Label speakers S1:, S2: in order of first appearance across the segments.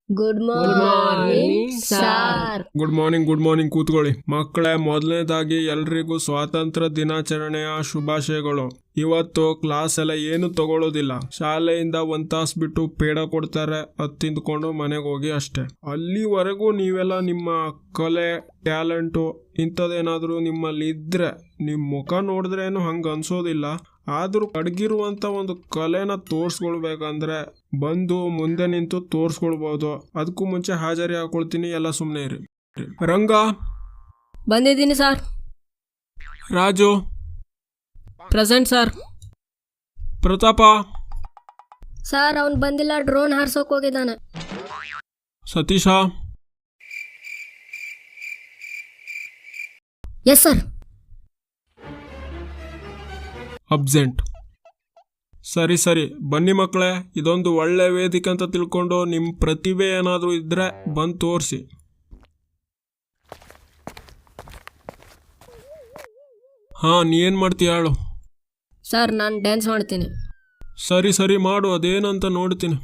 S1: Good morning sir.
S2: Good morning ಕೂತ್ಕೊಳ್ಳಿ ಮಕ್ಕಳೇ. ಮೊದಲನೇದಾಗಿ ಎಲ್ರಿಗೂ ಸ್ವಾತಂತ್ರ್ಯ ದಿನಾಚರಣೆಯ ಶುಭಾಶಯಗಳು. ಇವತ್ತು ಕ್ಲಾಸ್ ಎಲ್ಲ ಏನು ತಗೊಳ್ಳೋದಿಲ್ಲ. ಶಾಲೆಯಿಂದ 1 ತಾಸು ಬಿಟ್ಟು ಪೇಡ ಕೊಡ್ತಾರೆ, ಅದು ತಿಂದ್ಕೊಂಡು ಮನೆಗೆ ಹೋಗಿ ಅಷ್ಟೇ. ಅಲ್ಲಿವರೆಗೂ ನೀವೆಲ್ಲ ನಿಮ್ಮ ಕಲೆ, ಟ್ಯಾಲೆಂಟು ಇಂಥದ್ದೇನಾದ್ರೂ ನಿಮ್ಮಲ್ಲಿ ಇದ್ರೆ, ನಿಮ್ಮ ಮುಖ ನೋಡಿದ್ರೆ ಏನು ಹಂಗೆ ಅನ್ಸೋದಿಲ್ಲ, ಆದ್ರೂ ಅಡಗಿರುವಂತ ಒಂದು ಕಲೆನ ತೋರ್ಸ್ಕೊಳ್ಬೇಕಂದ್ರೆ ಬಂದು ಮುಂದೆ ನಿಂತು ತೋರ್ಸ್ಕೊಳ್ಬಹುದು. ಅದಕ್ಕೂ ಮುಂಚೆ ಹಾಜರಿ ಹಾಕೊಳ್ತೀನಿ, ಎಲ್ಲ ಸುಮ್ಮನೆ ಇರಿ. ರಂಗ
S1: ಬಂದಿದ್ದೀನಿ sir.
S2: Raju
S1: present sir.
S2: Pratap
S1: sir ಅವ್ನು ಬಂದಿಲ್ಲ, ಡ್ರೋನ್ ಹಾರ್ಸೋಕ್ ಹೋಗಿದ್ದಾನೆ.
S2: Satish
S1: yes sir.
S2: ಅಬ್ಸೆಂಟ್. ಸರಿ ಬನ್ನಿ ಮಕ್ಕಳೇ, ಇದೊಂದು ಒಳ್ಳೆ ವೇದಿಕೆ ಅಂತ ತಿಳ್ಕೊಂಡು ನಿಮ್ಮ ಪ್ರತಿಭೆ ಏನಾದರೂ ಇದ್ರೆ ಬಂದು ತೋರಿಸಿ. ಹಾಂ, ನೀ ಏನು ಮಾಡ್ತೀಯ ಹೇಳು.
S1: ಸರ್ ನಾನು ಡ್ಯಾನ್ಸ್ ಮಾಡ್ತೀನಿ.
S2: ಸರಿ ಮಾಡು, ಅದೇನಂತ ನೋಡ್ತೀನಿ.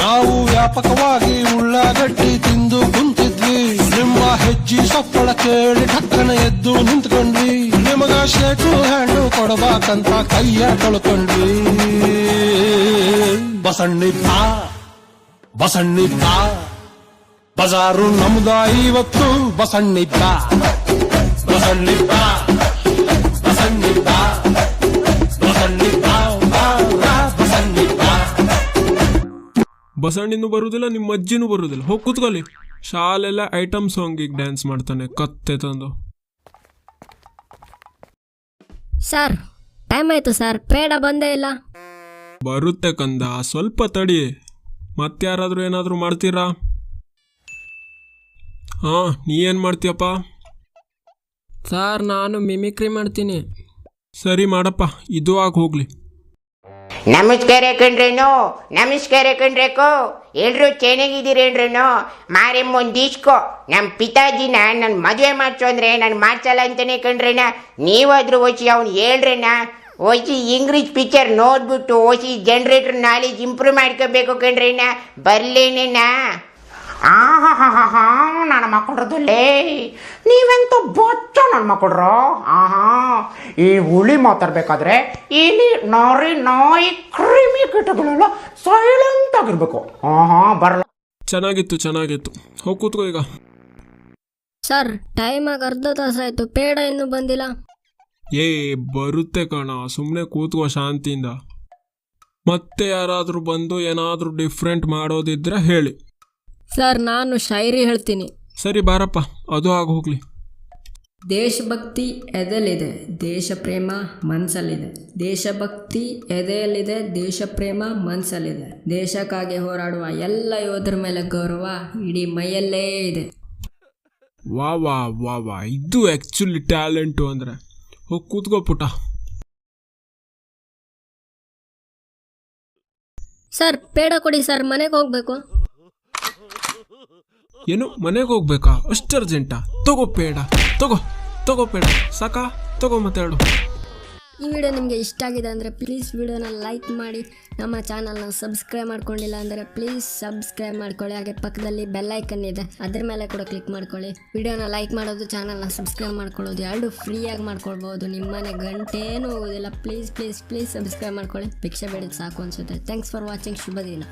S3: ನಾವು ವ್ಯಾಪಕವಾಗಿ ಉಳ್ಳಾಗಡ್ಡಿ ತಿಂದು ಕುಂತಿದ್ವಿ. ನಿಮ್ಮ ಹೆಜ್ಜೆ ಸಪ್ಪಳ ಕೇಳಿ ಠಕ್ಕನ ಎದ್ದು ನಿಂತ್ಕೊಂಡ್ವಿ. ನಿಮಗ ಶೇಕು ಹ್ಯಾಂಡು ಕೊಡಬೇಕಂತ ಕೈಯ ತೊಳ್ಕೊಂಡ್ವಿ. ಬಸಣ್ಣಿಪ್ಪ ಬಜಾರು ನಮ್ದ ಇವತ್ತು. ಬಸಣ್ಣಿಪ್ಪ
S2: ಬಸಣ್ಣಿನೂ ಬರುದಿಲ್ಲ, ನಿಮ್ಮ ಅಜ್ಜಿನೂ ಬರುದಿಲ್ಲ. ಹೋಗಿ ಕೂತ್ಕೊಳ್ಳಿ. ಶಾಲೆಲ್ಲ ಐಟಮ್ ಸಾಂಗಿಗೆ ಡ್ಯಾನ್ಸ್ ಮಾಡ್ತಾನೆ, ಕತ್ತೆ ತಂದು.
S1: ಸರ್ ಟೈಮ್ ಆಯ್ತು ಸರ್, ಪೇಡ ಬಂದೇ ಇಲ್ಲ.
S2: ಬರುತ್ತೆ ಕಂದ, ಸ್ವಲ್ಪ ತಡಿ. ಮತ್ತಾರಾದ್ರೂ ಏನಾದರೂ ಮಾಡ್ತೀರಾ? ಹಾಂ, ನೀ ಏನು ಮಾಡ್ತೀಯಪ್ಪ?
S1: ಸರ್ ನಾನು ಮಿಮಿಕ್ರಿ ಮಾಡ್ತೀನಿ.
S2: ಸರಿ ಮಾಡಪ್ಪ, ಇದು ಆಗಿ ಹೋಗ್ಲಿ.
S4: ನಮಸ್ಕಾರ ಕಣ್ರೇಕೋ. ಎಲ್ರು ಚೆನ್ನಾಗಿದ್ದೀರೇನ್ರೇನೋ? ಮಾರಿ ಮುಂದಿಸ್ಕೋ. ನಮ್ಮ ಪಿತಾಜಿನ ನನ್ನ ಮದುವೆ ಮಾಡ್ಸೋ ಅಂದ್ರೆ ನಾನು ಮಾಡ್ಸಲ್ಲ ಅಂತಾನೆ ಕಣ್ರೇನ. ನೀವಾದ್ರೂ ಓಸಿ ಅವ್ನು ಹೇಳ್ರೇನ, ಓಸಿ ಇಂಗ್ಲೀಷ್ ಪಿಕ್ಚರ್ ನೋಡ್ಬಿಟ್ಟು ಓಸಿ ಜನ್ರೇಟರ್ ನಾಲೆಜ್ ಇಂಪ್ರೂವ್ ಮಾಡ್ಕೋಬೇಕು ಕಣ್ರೇನ. ಬರ್ಲೇನೇನಾ? ನನ್ನ ಮಕ್ಕಳದಲ್ಲೇ ನೀವೆಂತ ಬೊಚ್ಚ ನನ್ನ ಮಕ್ಕಳ್ರು. ಈ ಹುಳಿ ಮಾತಾಡ್ಬೇಕಾದ್ರೆ ಇಲ್ಲಿ ನಾಯಿ ಕ್ರಿಮಿ ಕೀಟಗಳೆಲ್ಲ ಸೈಲೆಂಟ್ ಆಗಿರ್ಬೇಕು. ಬರಲ್ಲ.
S2: ಚೆನ್ನಾಗಿತ್ತು. ಹೋಗಿ ಕೂತ್ಕೋ ಈಗ.
S1: ಸರ್ ಟೈಮ್ ಆಗಿ ಅರ್ಧ ತಾಸಾಯ್ತು, ಪೇಡ ಇನ್ನೂ ಬಂದಿಲ್ಲ.
S2: ಬರುತ್ತೆ ಕಣ, ಸುಮ್ಮನೆ ಕೂತ್ಕೋ ಶಾಂತಿಯಿಂದ. ಮತ್ತೆ ಯಾರಾದರೂ ಬಂದು ಏನಾದರೂ ಡಿಫ್ರೆಂಟ್ ಮಾಡೋದಿದ್ರೆ ಹೇಳಿ.
S1: ಸರ್ ನಾನು ಶಾಯರಿ ಹೇಳ್ತೀನಿ.
S2: ಸರಿ ಬಾರಪ್ಪ, ಅದು ಆಗಿ ಹೋಗ್ಲಿ.
S1: ದೇಶಭಕ್ತಿ ಎದೆಯಲ್ಲಿದೆ, ದೇಶ ಪ್ರೇಮ ಮನಸ್ಸಲ್ಲಿದೆ. ದೇಶಭಕ್ತಿ ಎದೆಯಲ್ಲಿದೆ, ದೇಶ ಪ್ರೇಮ ಮನಸ್ಸಲ್ಲಿದೆ. ದೇಶಕ್ಕಾಗಿ ಹೋರಾಡುವ ಎಲ್ಲ ಯೋಧರ ಮೇಲೆ ಗೌರವ ಇಡೀ ಮೈಯಲ್ಲೇ ಇದೆ.
S2: ವಾ ಇದು ಆ್ಯಕ್ಚುಲಿ ಟ್ಯಾಲೆಂಟು ಅಂದರೆ. ಹೋಗಿ ಕೂತ್ಕೋ ಪುಟ.
S1: ಸರ್ ಪೇಡ ಕೊಡಿ ಸರ್, ಮನೆಗೆ ಹೋಗ್ಬೇಕು.
S2: ಏನು ಮನೆಗೆ ಹೋಗ್ಬೇಕಾ? ಅಷ್ಟು ಅರ್ಜೆಂಟಾ? ತಗೋ ಪೇಡ, ತಗೋ ಪೇಡ ಸಾಕಾ? ತಗೋ ಮಾತಾಡು.
S1: ಈ ವಿಡಿಯೋ ನಿಮಗೆ ಇಷ್ಟ ಆಗಿದೆ ಅಂದರೆ ಪ್ಲೀಸ್ ವಿಡಿಯೋನ ಲೈಕ್ ಮಾಡಿ. ನಮ್ಮ ಚಾನಲ್ನ ಸಬ್ಸ್ಕ್ರೈಬ್ ಮಾಡ್ಕೊಂಡಿಲ್ಲ ಅಂದರೆ ಪ್ಲೀಸ್ ಸಬ್ಸ್ಕ್ರೈಬ್ ಮಾಡ್ಕೊಳ್ಳಿ. ಹಾಗೆ ಪಕ್ಕದಲ್ಲಿ ಬೆಲ್ ಐಕನ್ ಇದೆ, ಅದ್ರ ಮೇಲೆ ಕೂಡ ಕ್ಲಿಕ್ ಮಾಡ್ಕೊಳ್ಳಿ. ವಿಡಿಯೋನ ಲೈಕ್ ಮಾಡೋದು, ಚಾನಲ್ನ ಸಬ್ಸ್ಕ್ರೈಬ್ ಮಾಡ್ಕೊಳ್ಳೋದು ಎರಡು ಫ್ರೀಯಾಗಿ ಮಾಡ್ಕೊಳ್ಬೋದು. ನಿಮ್ಮನೆ ಗಂಟೇನೂ ಹೋಗೋದಿಲ್ಲ. ಪ್ಲೀಸ್ ಸಬ್ಸ್ಕ್ರೈಬ್ ಮಾಡ್ಕೊಳ್ಳಿ. ಭಿಕ್ಷೆ ಬೇಡಿದ್ದು ಸಾಕು ಅನಿಸುತ್ತೆ. Thanks for watching. ಶುಭ ದಿನ.